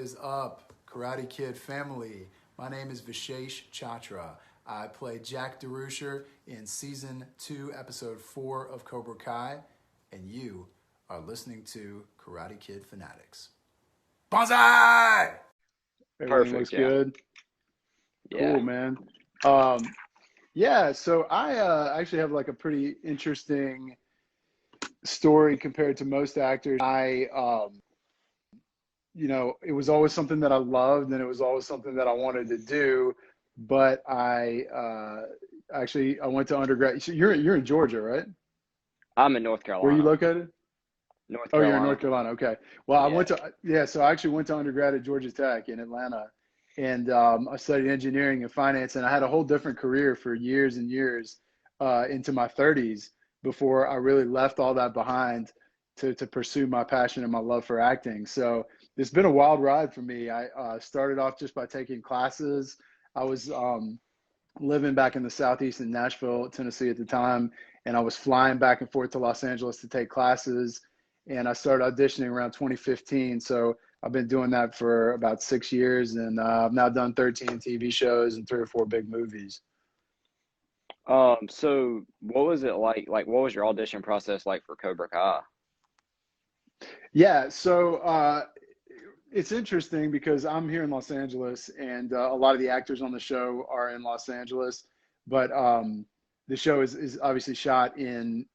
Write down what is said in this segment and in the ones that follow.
Is up, Karate Kid family? My name is Vishesh Chachra. I play Jack Deroucher in Season 2, Episode 4 of Cobra Kai, and you are listening to Karate Kid Fanatics. Bonsai! Everything Perfect, looks yeah. good. Yeah. Cool, man. Um, yeah, so I actually have like a pretty interesting story compared to most actors. It was always something that I loved and it was always something that I wanted to do, but I went to undergrad. So you're in Georgia, right? I'm in North Where are you Carolina. located? North Oh, you're in North Carolina. Carolina. Okay. Well, Yeah. so I actually went to undergrad at Georgia Tech in Atlanta, and I studied engineering and finance, and I had a whole different career for years and years into my 30s before I really left all that behind to pursue my passion and my love for acting. So it's been a wild ride for me. I started off just by taking classes. I was living back in the Southeast in Nashville, Tennessee at the time, and I was flying back and forth to Los Angeles to take classes. And I started auditioning around 2015. So I've been doing that for about 6 years, and I've now done 13 TV shows and 3 or 4 big movies. So what was it like? Like, what was your audition process like for Cobra Kai? Yeah, so it's interesting because I'm here in Los Angeles, and a lot of the actors on the show are in Los Angeles, but the show is obviously shot in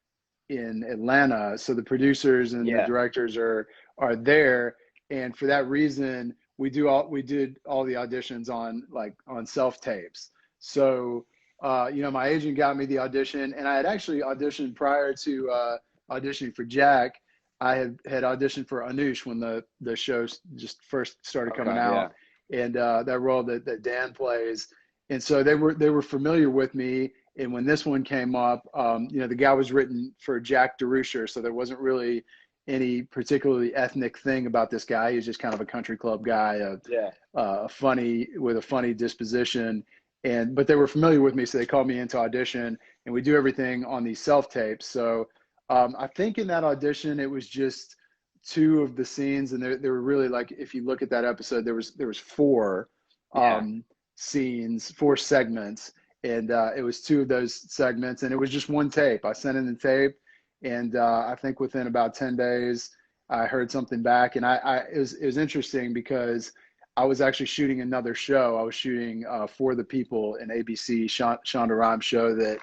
Atlanta. So the producers and the Yeah. directors are there, and for that reason, we did all the auditions on self tapes. So my agent got me the audition, and I had actually auditioned prior to auditioning for Jack. I had auditioned for Anush when the show just first started coming Okay. Yeah. out, and that role that Dan plays, and so they were familiar with me. And when this one came up, the guy was written for Jack Deroucher, so there wasn't really any particularly ethnic thing about this guy. He was just kind of a country club guy, Yeah. with a funny disposition. But they were familiar with me, so they called me into audition, and we do everything on these self tapes. So I think in that audition, it was just 2 of the scenes, and there were really, like, if you look at that episode, there was 4 Yeah. scenes, 4 segments, and it was 2 of those segments, and it was just one tape. I sent in the tape, and I think within about 10 days, I heard something back, and it was interesting because I was actually shooting another show. I was shooting For the People, an ABC Shonda Rhimes show that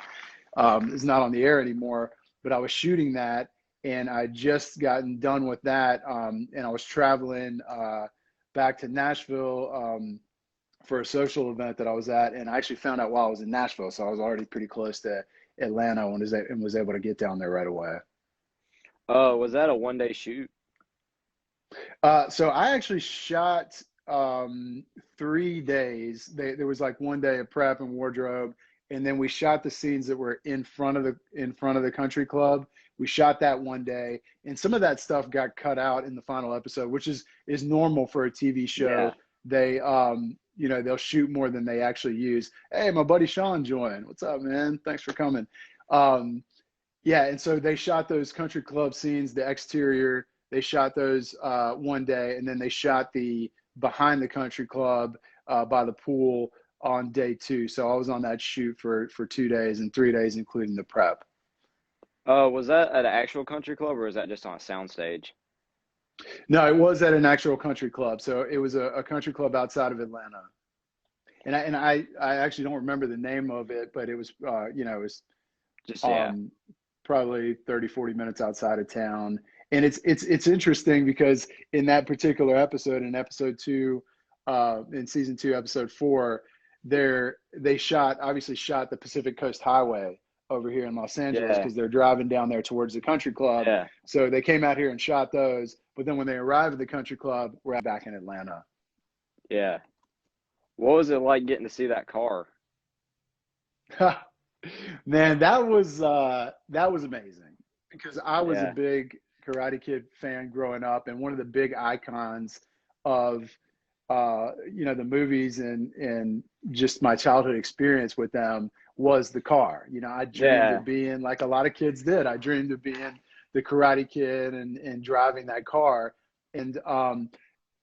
is not on the air anymore, but I was shooting that, and I just gotten done with that, and I was traveling back to Nashville for a social event that I was at, and I actually found out while I was in Nashville, so I was already pretty close to Atlanta and was able to get down there right away. Was that a 1 day shoot? So I actually shot 3 days. There was like 1 day of prep and wardrobe, and then we shot the scenes that were in front of the country club. We shot that 1 day, and some of that stuff got cut out in the final episode, which is normal for a TV show. Yeah. They they'll shoot more than they actually use. Hey, my buddy Sean joined. What's up, man? Thanks for coming. Yeah, and so they shot those country club scenes, the exterior. They shot those 1 day, and then they shot the behind the country club by the pool on day 2. So I was on that shoot for 2 days and 3 days, including the prep. Was that at an actual country club or is that just on a soundstage? No, it was at an actual country club. So it was a country club outside of Atlanta. And I actually don't remember the name of it, but it was, it was Just yeah. probably 30, 40 minutes outside of town. And it's interesting because in that particular episode, in episode 2, in season 2, episode 4, they obviously shot the Pacific Coast Highway over here in Los Angeles Yeah. because they're driving down there towards the country club. Yeah. So they came out here and shot those. But then when they arrived at the country club, we're back in Atlanta. Yeah. What was it like getting to see that car? Man, that was amazing because I was a Yeah. big Karate Kid fan growing up, and one of the big icons of the movies and just my childhood experience with them was the car. I dreamed Yeah. of being, like a lot of kids did, I dreamed of being the Karate Kid and driving that car. And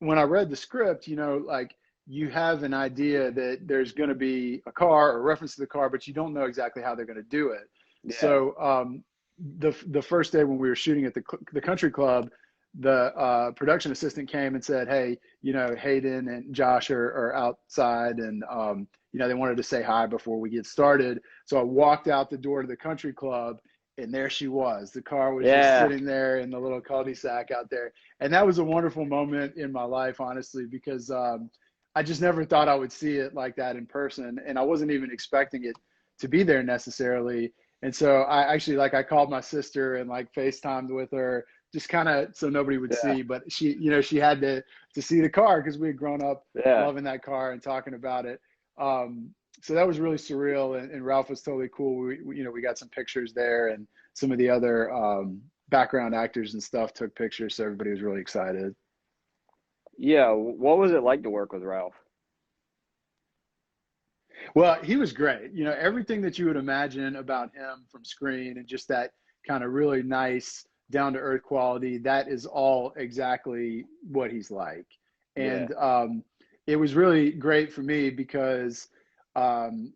when I read the script, like you have an idea that there's going to be a car or reference to the car, but you don't know exactly how they're going to do it. Yeah. So the first day when we were shooting at the country club, the production assistant came and said, "Hey, Hayden and Josh are outside, and they wanted to say hi before we get started." So I walked out the door to the country club, and there she was. The car was just Yeah. sitting there in the little cul-de-sac out there, and that was a wonderful moment in my life, honestly, because I just never thought I would see it like that in person, and I wasn't even expecting it to be there necessarily. And so I called my sister and like FaceTimed with her, just kind of so nobody would Yeah. see, but she had to see the car because we had grown up Yeah. loving that car and talking about it. So that was really surreal, and Ralph was totally cool. We got some pictures there, and some of the other background actors and stuff took pictures, so everybody was really excited. Yeah. What was it like to work with Ralph? Well, he was great. Everything that you would imagine about him from screen, and just that kind of really nice, down to earth quality, that is all exactly what he's like. Yeah. And it was really great for me because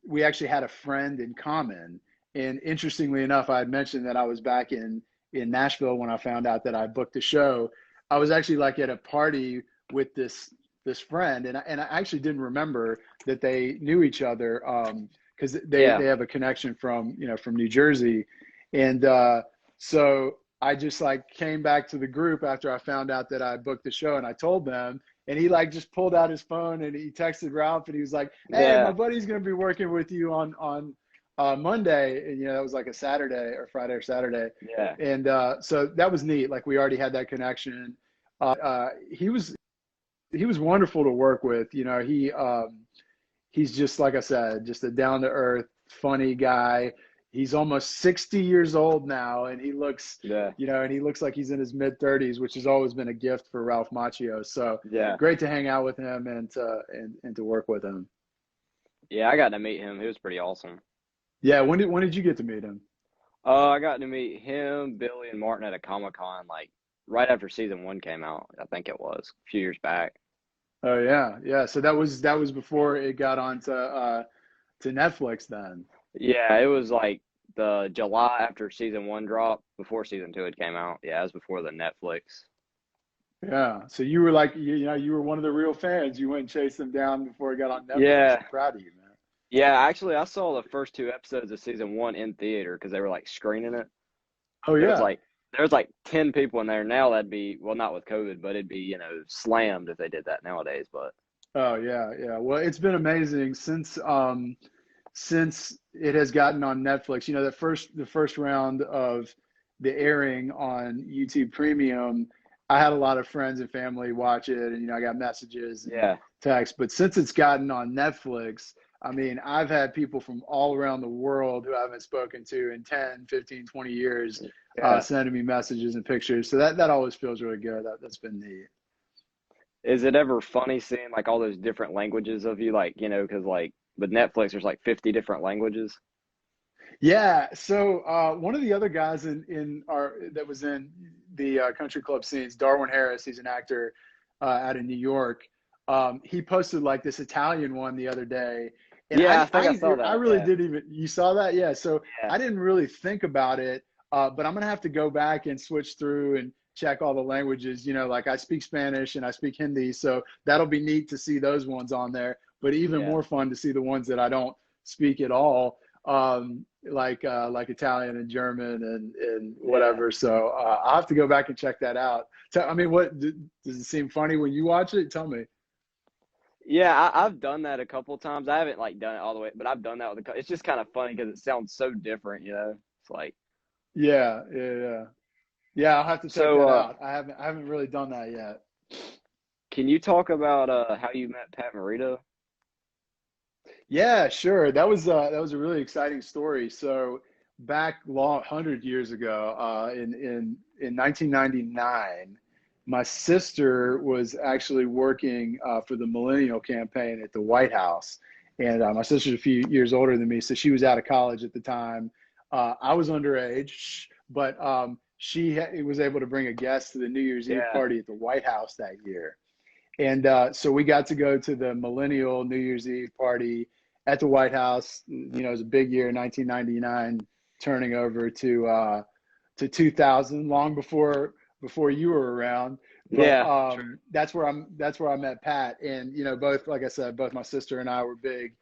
we actually had a friend in common. And interestingly enough, I had mentioned that I was back in Nashville when I found out that I booked the show. I was actually like at a party with this friend, and I actually didn't remember that they knew each other because they Yeah. have a connection from from New Jersey. And so I just like came back to the group after I found out that I booked the show, and I told them, and he like just pulled out his phone and he texted Ralph, and he was like, "Hey, my Yeah. buddy's gonna be working with you on Monday," and that was like a Saturday or Friday or Saturday. Yeah. And so that was neat. Like we already had that connection. He was wonderful to work with. He's just, like I said, just a down to earth, funny guy. He's almost 60 years old now, and he looks, Yeah. and he looks like he's in his mid 30s, which has always been a gift for Ralph Macchio. So Yeah. great to hang out with him and to work with him. Yeah. I got to meet him. He was pretty awesome. Yeah. When did you get to meet him? I got to meet him, Billy, and Martin at a Comic-Con like right after season one came out. I think it was a few years back. Oh yeah, yeah. So that was before it got on to Netflix then. Yeah, it was like the July after season one dropped, before season two had came out. Yeah, it was before the Netflix. Yeah. So you were like, you were one of the real fans. You went and chased them down before it got on Netflix. Yeah, I'm proud of you, man. yeah. Actually, I saw the first two episodes of season one in theater because they were like screening it. Oh There was yeah. like there was like 10 people in there. Now that'd be, well, not with COVID, but it'd be slammed if they did that nowadays. But Oh yeah, yeah. Well, it's been amazing since it has gotten on Netflix. The first round of the airing on YouTube Premium, I had a lot of friends and family watch it, and I got messages and yeah, texts. But since it's gotten on Netflix, I mean, I've had people from all around the world who I haven't spoken to in 10, 15, 20 years yeah. sending me messages and pictures. So that always feels really good. That's been neat. Is it ever funny seeing like all those different languages of you, like because like with Netflix, there's like 50 different languages. Yeah. So one of the other guys in our that was in the country club scenes, Darwin Harris, he's an actor out of New York. He posted like this Italian one the other day, and Yeah, I think I saw I that. really didn't even. You saw that? Yeah. So Yeah, I didn't really think about it, but I'm gonna have to go back and switch through and check all the languages. Like I speak Spanish and I speak Hindi, so that'll be neat to see those ones on there. But even yeah, more fun to see the ones that I don't speak at all, like Italian and German and yeah. whatever. So I'll have to go back and check that out. So, I mean, does it seem funny when you watch it? Tell me. Yeah, I've done that a couple times. I haven't like done it all the way, but I've done that with It's just kind of funny because it sounds so different. It's like Yeah, yeah, yeah. Yeah, I'll have to check so. that out. I haven't really done that yet. Can you talk about how you met Pat Morita? Yeah, sure. That was a really exciting story. So back 100 years ago, in 1999, my sister was actually working for the Millennial Campaign at the White House, and my sister's a few years older than me, so she was out of college at the time. I was underage, but she was able to bring a guest to the New Year's Eve Yeah, party at the White House that year. And so we got to go to the millennial New Year's Eve party at the White House. You know, it was a big year, 1999, turning over to 2000, long before you were around. But Yeah, true. that's where I met Pat. And you know, both, like I said, both my sister and I were big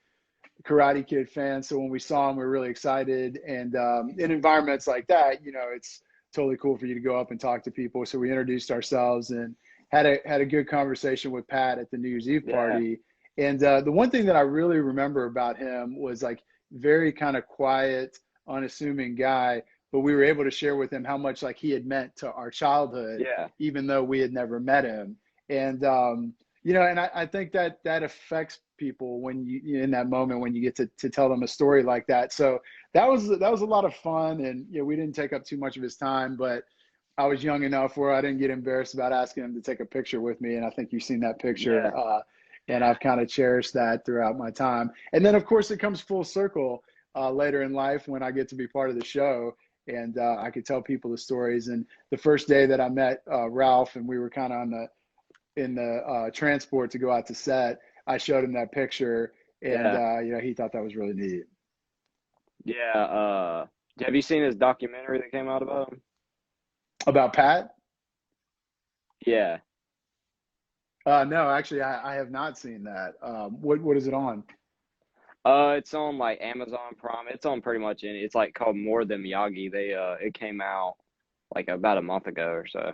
Karate Kid fans. So when we saw him, we were really excited. And in environments like that, you know, it's totally cool for you to go up and talk to people. So we introduced ourselves and had a good conversation with Pat at the New Year's Eve Yeah, party. And the one thing that I really remember about him was like very kind of quiet, unassuming guy. But we were able to share with him how much like he had meant to our childhood, yeah, even though we had never met him. And you know, and I think that that affects people when you in that moment when you get to tell them a story like that. So that was a lot of fun, and you know, we didn't take up too much of his time, but I was young enough where I didn't get embarrassed about asking him to take a picture with me, and I think you've seen that picture, yeah, and yeah, I've kind of cherished that throughout my time. And then of course it comes full circle later in life when I get to be part of the show. And I could tell people the stories. And the first day that I met Ralph, and we were kind of on the in the transport to go out to set, I showed him that picture, and yeah, you know, he thought that was really neat. yeah. Have you seen his documentary that came out about him? About Pat? Yeah. No, actually, I have not seen that. What is it on? It's on like Amazon Prime. It's on pretty much any. It's like called More Than Miyagi. It came out like about a month ago or so.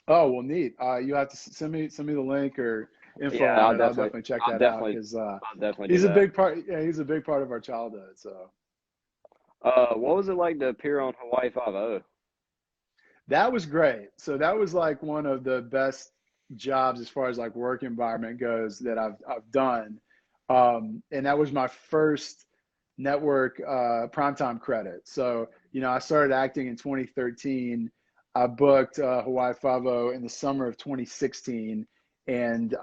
Oh, well, neat. You have to send me the link or info Yeah, on it. I'll definitely check I'll that out definitely, because I'll definitely do he's a that. big part. Yeah, he's a big part of our childhood. So What was it like to appear on Hawaii Five O? that was great. So that was like one of the best jobs as far as like work environment goes that I've done. And that was my first network primetime credit. So, you know, I started acting in 2013. I booked Hawaii Five-O in the summer of 2016. And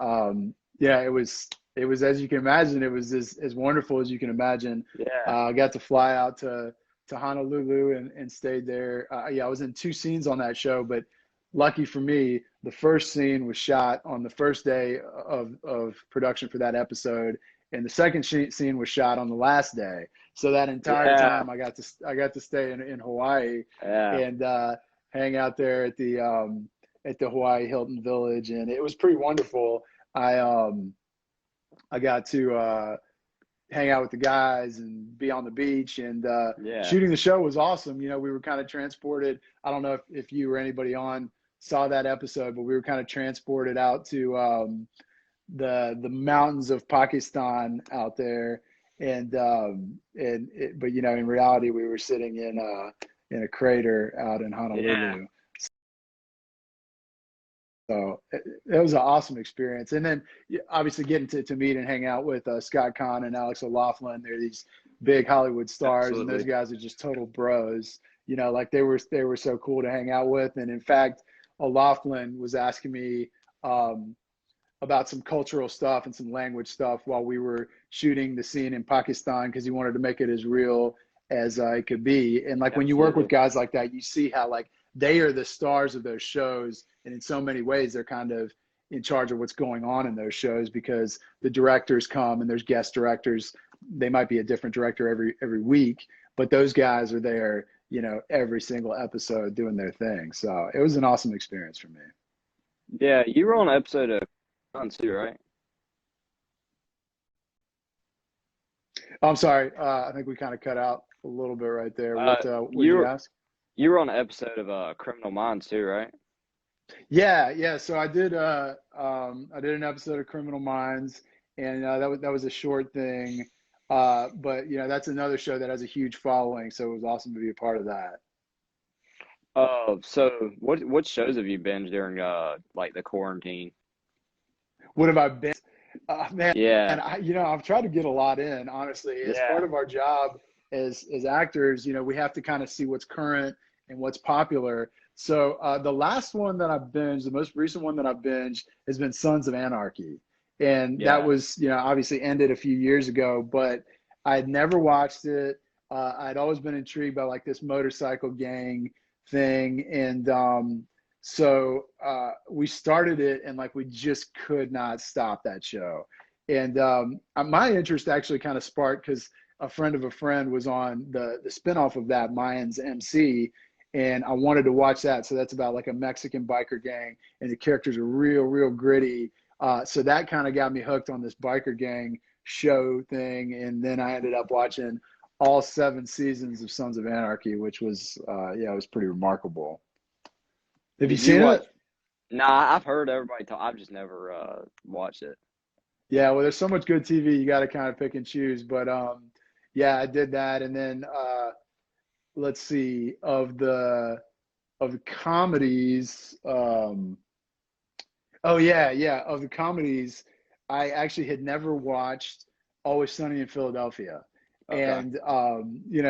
yeah, it was as you can imagine, it was as wonderful as you can imagine. Yeah, I got to fly out to Honolulu and stayed there. Yeah, I was in two scenes on that show, but lucky for me, the first scene was shot on the first day of production for that episode, and the second scene was shot on the last day. So that entire yeah, time, I got to stay in Hawaii yeah, and hang out there at the Hawaii Hilton Village, and it was pretty wonderful. I got to hang out with the guys and be on the beach, and yeah, shooting the show was awesome. You know, we were kind of transported. I don't know if you or anybody on saw that episode, but we were kind of transported out to the mountains of Pakistan out there, but you know, in reality, we were sitting in a crater out in yeah, Honolulu. So it was an awesome experience. And then obviously getting to meet and hang out with Scott Conn and Alex O'Loughlin. They're these big Hollywood stars, and those absolutely. guys are just total bros. You know, like they were so cool to hang out with. And in fact, O'Loughlin was asking me about some cultural stuff and some language stuff while we were shooting the scene in Pakistan because he wanted to make it as real as it could be. And like when you work with Absolutely. guys like that, you see how like they are the stars of those shows, and in so many ways they're kind of in charge of what's going on in those shows because the directors come and there's guest directors. They might be a different director every week, but those guys are there, you know, every single episode doing their thing. So it was an awesome experience for me. Yeah, you were on an episode of Sun too, right? I'm sorry. I think we kind of cut out a little bit right there. Uh, What did you you were ask? you were on an episode of Criminal Minds too, right? Yeah, yeah. So I did an episode of Criminal Minds, and that was a short thing. But you know, that's another show that has a huge following, so it was awesome to be a part of that. So what shows have you binged during like the quarantine? What have I been? Man, Yeah, and you know, I've tried to get a lot in, honestly. As part yeah, of our job as actors, you know, we have to kind of see what's current and what's popular. So the last one that I've binged, the most recent one that I've binged, has been Sons of Anarchy, and that yeah, was, you know, obviously ended a few years ago, but I had never watched it. I'd always been intrigued by like this motorcycle gang thing, and So we started it, and like we just could not stop that show. And my interest actually kind of sparked because a friend of a friend was on the spinoff of that, Mayans MC, and I wanted to watch that. So that's about like a Mexican biker gang, and the characters are real gritty. So that kind of got me hooked on this biker gang show thing, and then I ended up watching all 7 seasons of Sons of Anarchy, which was it was pretty remarkable. Have you seen it? Nah, I've heard everybody talk. I've just never watched it. Yeah, well, there's so much good TV, you got to kind of pick and choose. But yeah, I did that, and then let's see, of the comedies. Oh yeah, of the comedies, I actually had never watched Always Sunny in Philadelphia. Okay. And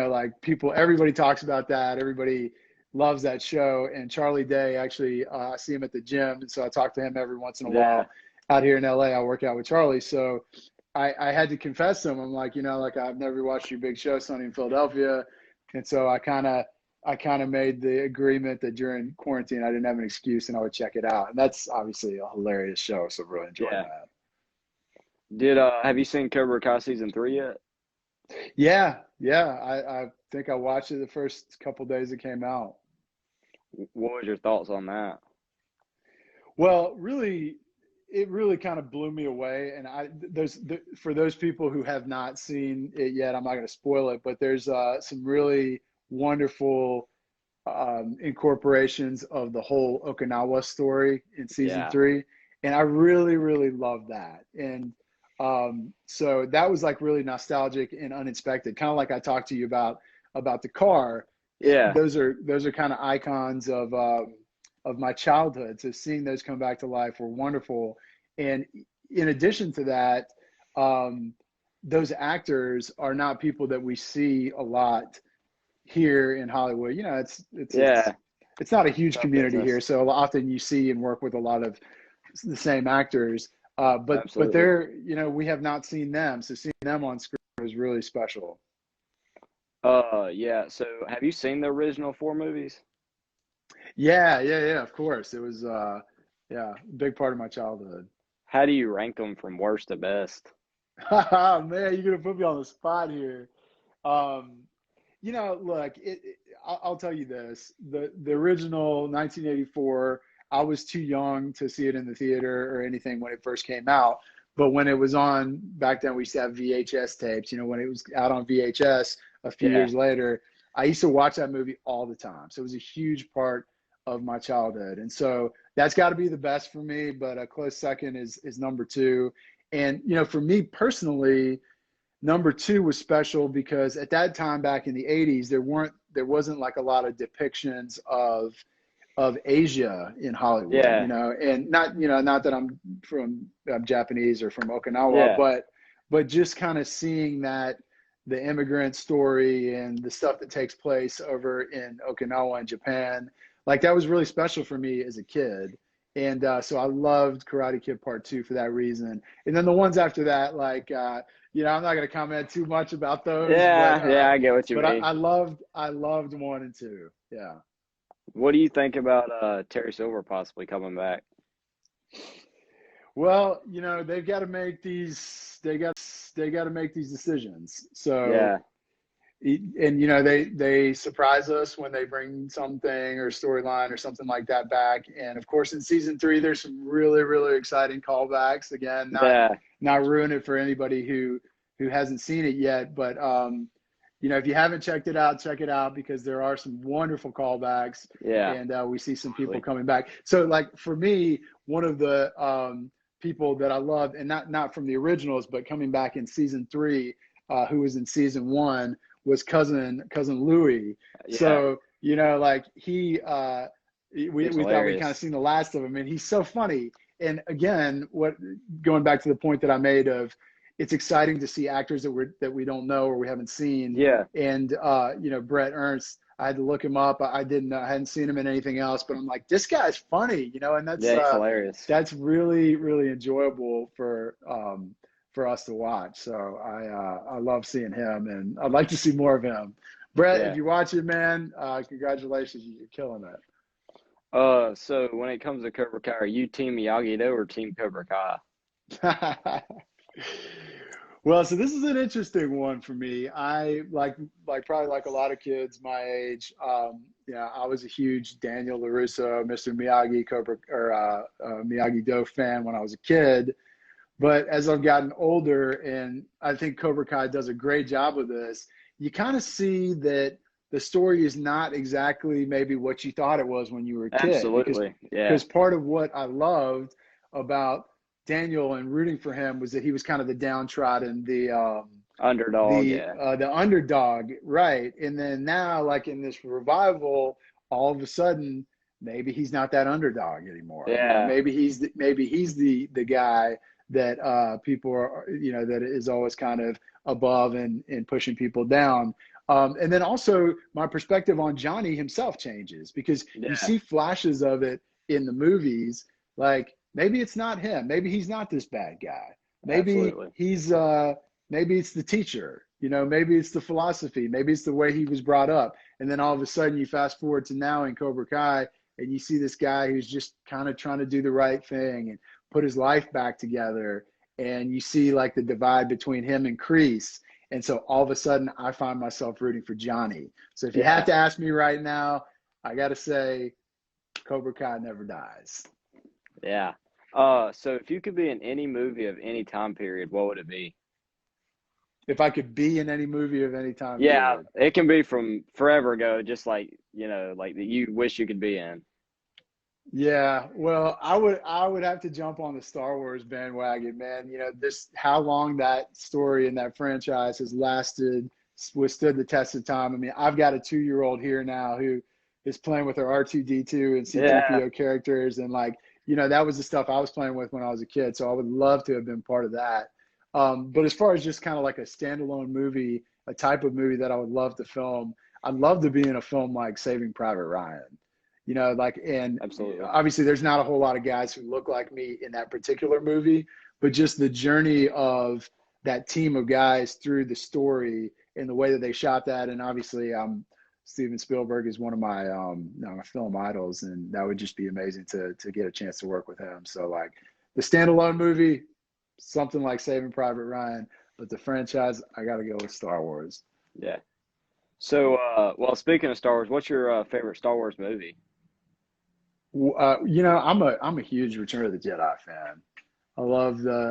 like everybody talks about that. Everybody loves that show. And Charlie Day, actually, I see him at the gym, and so I talk to him every once in a while. Out here in LA, I work out with Charlie. So I had to confess to him, I'm like, I've never watched your big show, Sunny in Philadelphia. And so I kind of made the agreement that during quarantine I didn't have an excuse and I would check it out. And that's obviously a hilarious show, so really enjoyed that. Have you seen Cobra Kai season 3 yet? Yeah. I think I watched it the first couple days it came out. What was your thoughts on that? Well, it really kind of blew me away. And for those people who have not seen it yet, I'm not going to spoil it, but there's some really wonderful incorporations of the whole Okinawa story in season 3. And I really love that. And so that was like really nostalgic and unexpected, kind of like I talked to you about the car. Yeah, those are kind of icons of my childhood. So seeing those come back to life were wonderful. And in addition to that, those actors are not people that we see a lot here in Hollywood. It's not a huge community here, so often you see and work with a lot of the same actors. But they're, we have not seen them, so seeing them on screen was really special. Yeah. So have you seen the original 4 movies? Yeah, of course. It was a big part of my childhood. How do you rank them from worst to best? Man, you're gonna put me on the spot here. Look, I'll tell you this: the original 1984. I was too young to see it in the theater or anything when it first came out. But when it was on back then, we used to have VHS tapes. When it was out on VHS a few years later, I used to watch that movie all the time. So it was a huge part of my childhood. And so that's got to be the best for me. But a close second is number 2. And, for me personally, number 2 was special because at that time back in the 80s, there wasn't like a lot of depictions of Asia in Hollywood, and not that I'm Japanese or from Okinawa, but just kind of seeing that the immigrant story and the stuff that takes place over in Okinawa and Japan, like that was really special for me as a kid. And so I loved Karate Kid Part 2 for that reason. And then the ones after that, like, I'm not going to comment too much about those. I get what you mean. But I loved 1 and 2. Yeah. What do you think about Terry Silver possibly coming back? Well, they've got to make these. They got to make these decisions. So and they surprise us when they bring something or storyline or something like that back. And of course, in season 3, there's some really exciting callbacks. Again, not ruin it for anybody who hasn't seen it yet, but if you haven't checked it out, check it out because there are some wonderful callbacks. And we see some people coming back. So like for me, one of the people that I loved, and not from the originals, but coming back in season 3, who was in season 1, was cousin Louis. So like we thought we kind of seen the last of him, and he's so funny. And again, going back to the point that I made of, it's exciting to see actors that we don't know or we haven't seen. And Brett Ernst, I had to look him up. I hadn't seen him in anything else, but I'm like, this guy's funny, and that's hilarious. That's really enjoyable for us to watch. So I love seeing him, and I'd like to see more of him. Brett, if you watch it, man, congratulations, you're killing it. So when it comes to Cobra Kai, are you Team Miyagi Do or Team Cobra Kai? Well, so this is an interesting one for me. I probably like a lot of kids my age. Yeah, I was a huge Daniel LaRusso, Mr. Miyagi Cobra or Miyagi Do fan when I was a kid. But as I've gotten older, and I think Cobra Kai does a great job of this, you kind of see that the story is not exactly maybe what you thought it was when you were a kid. Absolutely. Yeah. Because part of what I loved about Daniel and rooting for him was that he was kind of the downtrodden, Underdog. Yeah. the underdog, right? And then now, like in this revival, all of a sudden, maybe he's not that underdog anymore. Yeah. Maybe he's the guy that people are, that is always kind of above and pushing people down. And then also my perspective on Johnny himself changes because you Yeah. see flashes of it in the movies. Like maybe it's not him. Maybe he's not this bad guy. Maybe Absolutely. he's maybe it's the teacher. Maybe it's the philosophy. Maybe it's the way he was brought up. And then all of a sudden you fast forward to now in Cobra Kai and you see this guy who's just kind of trying to do the right thing and put his life back together. And you see like the divide between him and Kreese. And so all of a sudden I find myself rooting for Johnny. So if you had to ask me right now, I got to say Cobra Kai never dies. Yeah. So if you could be in any movie of any time period, what would it be? If I could be in any movie of any time Yeah, period. it can be from forever ago, just like, like that you wish you could be in. Yeah, well, I would have to jump on the Star Wars bandwagon, man. This how long that story and that franchise has lasted, withstood the test of time. I mean, I've got a 2-year-old here now who is playing with her R2D2 and Yeah, C3PO characters, and like, that was the stuff I was playing with when I was a kid. So I would love to have been part of that. But as far as just kind of like a standalone movie, a type of movie that I would love to film, I'd love to be in a film like Saving Private Ryan. And absolutely. obviously there's not a whole lot of guys who look like me in that particular movie, but just the journey of that team of guys through the story and the way that they shot that. And obviously, Steven Spielberg is one of my film idols, and that would just be amazing to get a chance to work with him. So like the standalone movie, something like Saving Private Ryan, but the franchise, I got to go with Star Wars. Yeah. So, well, speaking of Star Wars, what's your favorite Star Wars movie? I'm a huge Return of the Jedi fan. I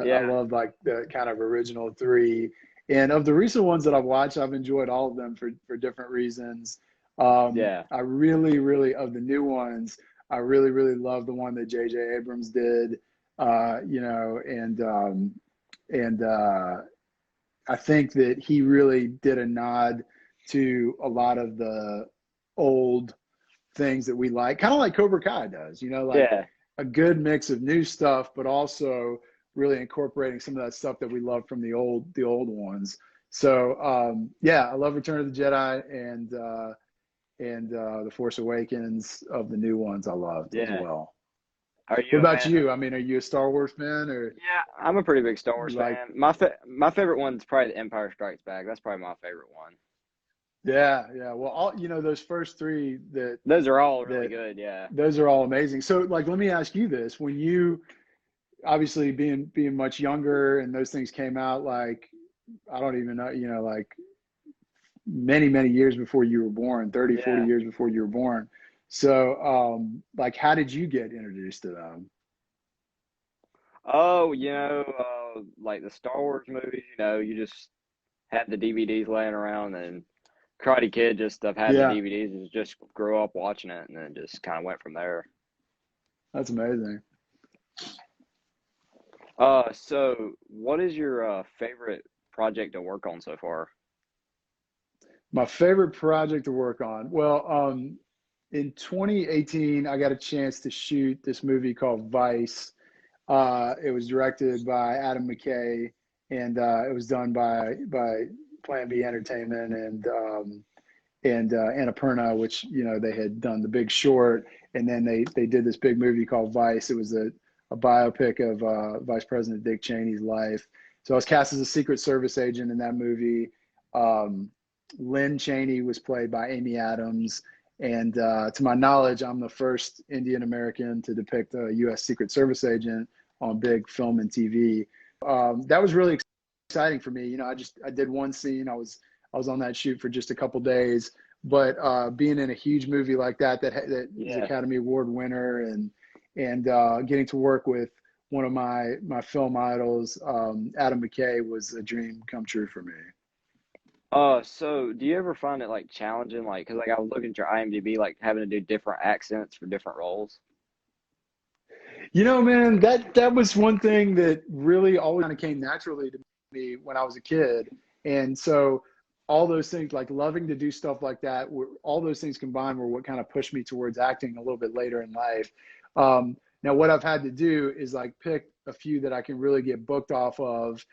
Yeah, love like the kind of original three. And of the recent ones that I've watched, I've enjoyed all of them for different reasons. yeah, I really, really, of the new ones, I really, really love the one that J.J. Abrams did. And I think that he really did a nod to a lot of the old things that we like, kind of like Cobra Kai does, like yeah, a good mix of new stuff, but also really incorporating some of that stuff that we love from the old ones. So yeah, I love Return of the Jedi and The Force Awakens of the new ones I loved as yeah. well. Are What you a about fan? you? I mean, are you a Star Wars fan or Yeah, I'm a pretty big Star you Wars like? fan. My favorite one's probably The Empire Strikes Back. That's probably my favorite one. Yeah, yeah. Well, those first three Those are all really that good. Yeah, those are all amazing. So, like, let me ask you this: when you obviously being much younger and those things came out, like I don't even know, like many, many years before you were born, 30, 40 yeah. years before you were born. So, like, how did you get introduced to them? Oh, like the Star Wars movies. You just had the DVDs laying around, and Karate Kid. Just I've had the Yeah, DVDs and just grew up watching it, and then just kind of went from there. that's amazing. So what is your favorite project to work on so far? My favorite project to work on. Well, in 2018, I got a chance to shoot this movie called Vice. It was directed by Adam McKay, and it was done by Plan B Entertainment and Annapurna, which they had done The Big Short, and then they did this big movie called Vice. It was a biopic of Vice President Dick Cheney's life. So I was cast as a Secret Service agent in that movie. Lynn Cheney was played by Amy Adams, And to my knowledge, I'm the first Indian American to depict a U.S. Secret Service agent on big film and TV. That was really exciting for me. I did one scene. I was on that shoot for just a couple days, but being in a huge movie like that is Yeah. Academy Award winner, and getting to work with one of my film idols, Adam McKay, was a dream come true for me. So do you ever find it like challenging, like, cause like I was looking at your IMDb, like having to do different accents for different roles? Man, that was one thing that really always kind of came naturally to me when I was a kid. And so all those things, like loving to do stuff like that, all those things combined were what kind of pushed me towards acting a little bit later in life. Now, what I've had to do is like pick a few that I can really get booked off of,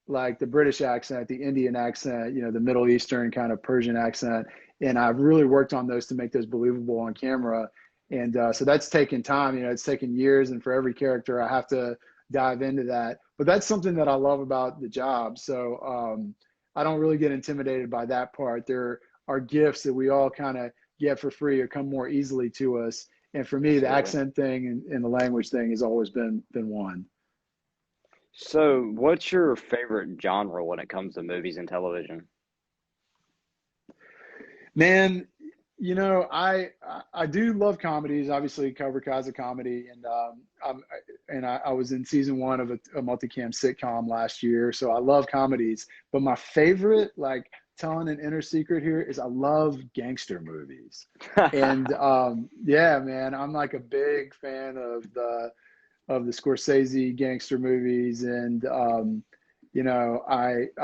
like the British accent, the Indian accent, the Middle Eastern kind of Persian accent. And I've really worked on those to make those believable on camera. And so that's taken time, it's taken years. And for every character, I have to dive into that. But that's something that I love about the job. So I don't really get intimidated by that part. There are gifts that we all kind of get for free or come more easily to us. And for me, the Absolutely. accent thing and the language thing has always been one. So what's your favorite genre when it comes to movies and television? Man, I do love comedies. Obviously, Cobra Kai is a comedy, and I was in season 1 of a multicam sitcom last year, so I love comedies. But my favorite, like telling an inner secret here, is I love gangster movies. And yeah, man, I'm like a big fan of the Scorsese gangster movies, and I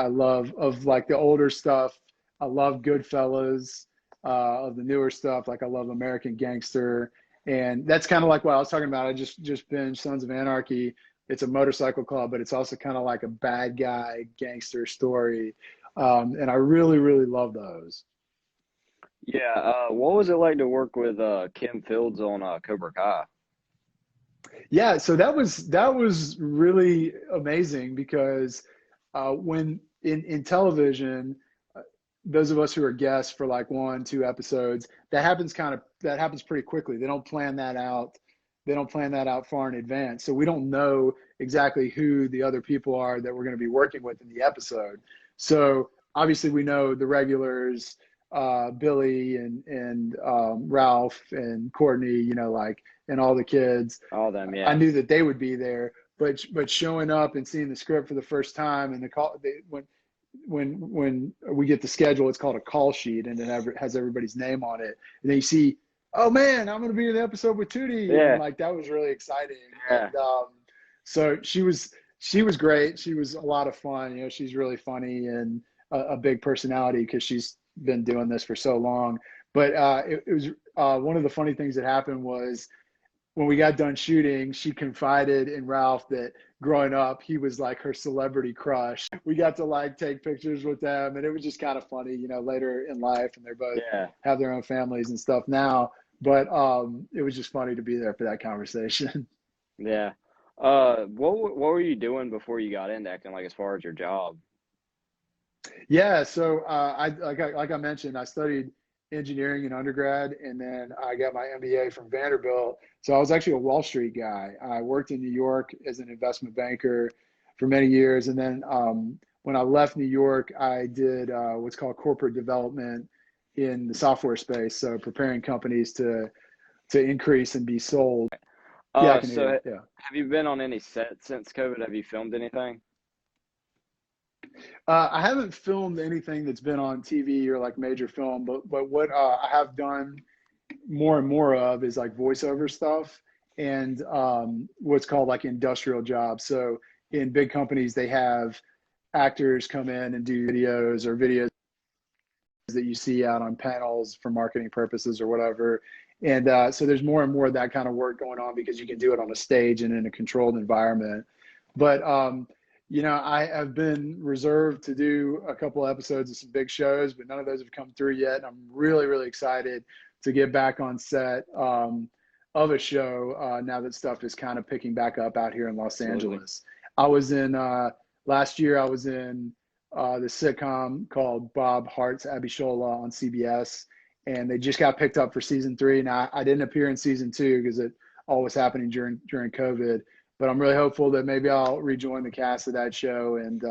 love of like the older stuff. I love Goodfellas. Of the newer stuff, like I love American Gangster, and that's kind of like what I was talking about. I just binged Sons of Anarchy. It's a motorcycle club, but it's also kind of like a bad guy gangster story, and I really, really love those. Yeah, what was it like to work with Kim Fields on Cobra Kai? Yeah, so that was really amazing because when in television, those of us who are guests for like 1, 2 episodes, that happens pretty quickly. They don't plan that out. They don't plan that out far in advance. So we don't know exactly who the other people are that we're going to be working with in the episode. So obviously we know the regulars, Billy and Ralph and Courtney, and all the kids. All of them, I yeah. knew that they would be there, but showing up and seeing the script for the first time, and when we get the schedule, it's called a call sheet, and it has everybody's name on it. And then you see, oh man, I'm going to be in the episode with Tootie, and Yeah, like that was really exciting. yeah. And so she was great. She was a lot of fun. She's really funny and a big personality because she's been doing this for so long. But it was one of the funny things that happened was when we got done shooting, she confided in Ralph that growing up, he was like her celebrity crush. We got to like take pictures with them, and it was just kind of funny, later in life, and they're both Yeah, have their own families and stuff now. But it was just funny to be there for that conversation. yeah. What were you doing before you got into acting, like as far as your job? Yeah, so like I mentioned, I studied engineering in undergrad, and then I got my MBA from Vanderbilt. So I was actually a Wall Street guy. I worked in New York as an investment banker for many years, and then when I left New York, I did what's called corporate development in the software space. So preparing companies to increase and be sold. Yeah, I can hear So you. Yeah. have you been on any sets since COVID? Have you filmed anything? I haven't filmed anything that's been on TV or like major film, but what I have done more and more of is like voiceover stuff and what's called like industrial jobs. So in big companies, they have actors come in and do videos or videos that you see out on panels for marketing purposes or whatever. And so there's more and more of that kind of work going on because you can do it on a stage and in a controlled environment. But I have been reserved to do a couple episodes of some big shows, but none of those have come through yet. And I'm really, really excited to get back on set of a show now that stuff is kind of picking back up out here in Los Absolutely. Angeles. I was in last year. I was in the sitcom called Bob Hart's Abishola on CBS, and they just got picked up for season 3. Now I didn't appear in season 2 because it all was happening during COVID, but I'm really hopeful that maybe I'll rejoin the cast of that show and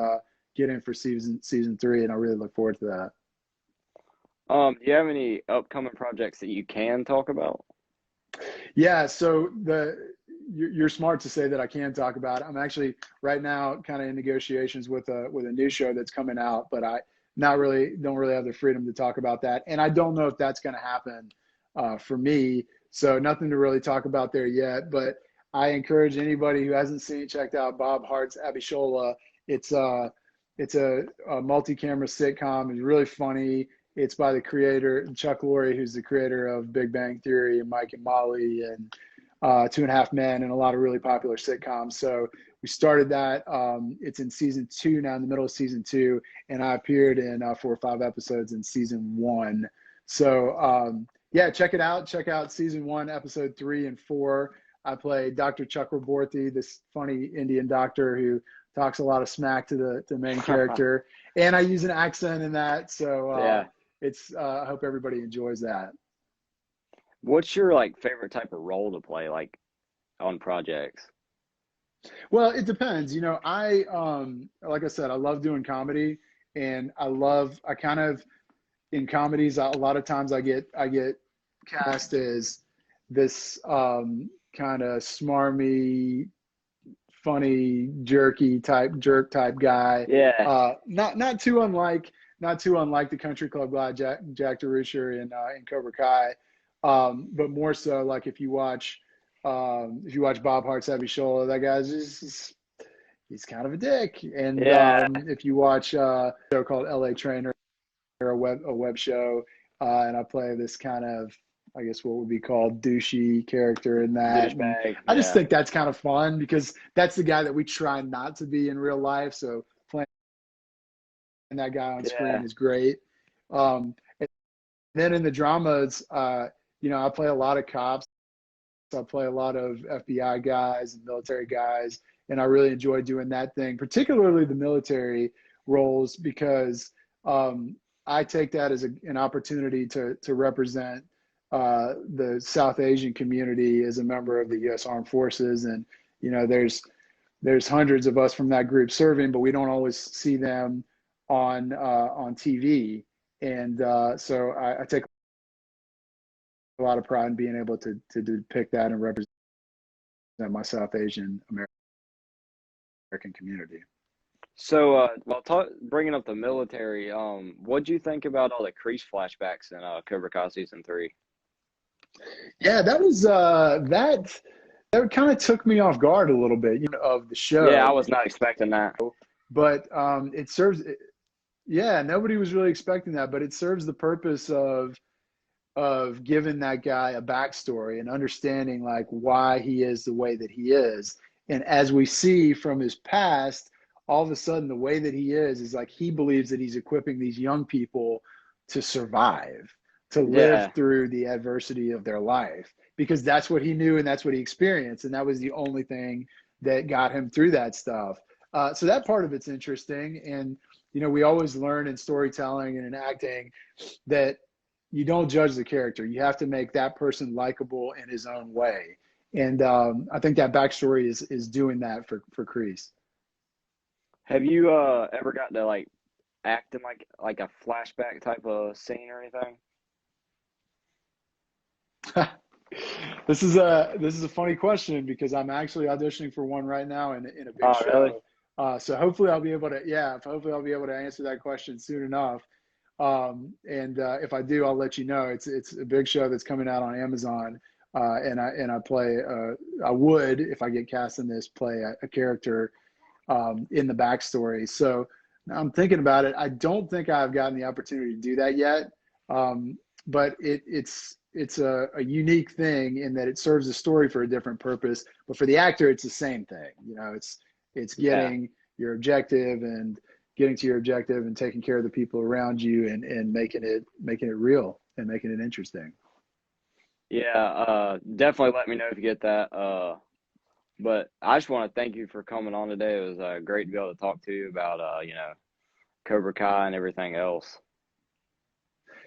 get in for season 3, and I really look forward to that. Do you have any upcoming projects that you can talk about? Yeah, so you're smart to say that I can talk about it. I'm actually right now kind of in negotiations with a new show that's coming out, but I don't really have the freedom to talk about that, and I don't know if that's going to happen for me. So nothing to really talk about there yet. But I encourage anybody who hasn't checked out Bob Hart's Abishola. It's a multi-camera sitcom. It's really funny. It's by the creator, Chuck Lorre, who's the creator of Big Bang Theory and Mike and Molly and Two and a Half Men and a lot of really popular sitcoms. So we started that. It's in season 2 now, in the middle of season 2, and I appeared in 4 or 5 episodes in season 1. So yeah, check it out. Check out season 1, episode 3 and 4. I play Dr. Chakraborty, this funny Indian doctor who talks a lot of smack to the main character, and I use an accent in that. So Yeah. it's I hope everybody enjoys that. What's your like favorite type of role to play, like on projects? Well, it depends. You know, I like I said, I love doing comedy, and I kind of in comedies a lot of times I get cast as this kind of smarmy, funny, jerk type guy. Yeah. Not too unlike the country club guy Jack Deroucher in Cobra Kai, but more so like if you watch Bob Hart's Heavy Shoulder, that guy's just he's kind of a dick. And Yeah. if you watch a show called L.A. Trainer, a web show, and I play this kind of, I guess what would be called douchey character in that. And Douchebag. I just Yeah. think that's kind of fun because that's the guy that we try not to be in real life. So playing that guy on screen Yeah. is great. And then in the dramas, you know, I play a lot of cops. I play a lot of FBI guys and military guys, and I really enjoy doing that thing, particularly the military roles, because I take that as an opportunity to represent the South Asian community as a member of the U.S. Armed Forces. And, you know, there's hundreds of us from that group serving, but we don't always see them on TV. And so I take a lot of pride in being able to depict that and represent my South Asian American community. So, bringing up the military, what'd you think about all the Kreese flashbacks in Cobra Kai season 3? Yeah, that was that kind of took me off guard a little bit, you know, of the show. Yeah, I was not expecting that. But it serves. Yeah, nobody was really expecting that, but it serves the purpose of giving that guy a backstory and understanding like why he is the way that he is. And as we see from his past, all of a sudden the way that he is like he believes that he's equipping these young people to survive, to live through the adversity of their life, because that's what he knew and that's what he experienced, and that was the only thing that got him through that stuff. So that part of it's interesting. And you know, we always learn in storytelling and in acting that you don't judge the character. You have to make that person likable in his own way. And I think that backstory is doing that for Kreese. Have you ever gotten to like act in like a flashback type of scene or anything? This is a funny question because I'm actually auditioning for one right now in a big show. Really? So hopefully I'll be able to answer that question soon enough. And if I do, I'll let you know. It's a big show that's coming out on Amazon. And I play I would, if I get cast in this, play a character in the backstory. So I'm thinking about it. I don't think I've gotten the opportunity to do that yet. But it's a unique thing in that it serves the story for a different purpose. But for the actor, it's the same thing. You know, it's getting your objective and getting to your objective and taking care of the people around you and making it real and making it interesting. Yeah, definitely let me know if you get that. But I just want to thank you for coming on today. It was great to be able to talk to you about, you know, Cobra Kai and everything else.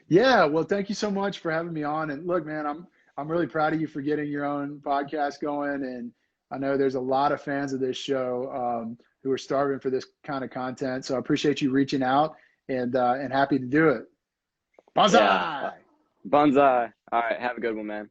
Yeah, well, thank you so much for having me on. And look, man, I'm really proud of you for getting your own podcast going. And I know there's a lot of fans of this show who are starving for this kind of content. So I appreciate you reaching out and happy to do it. Yeah. Bonsai! Bonsai. All right. Have a good one, man.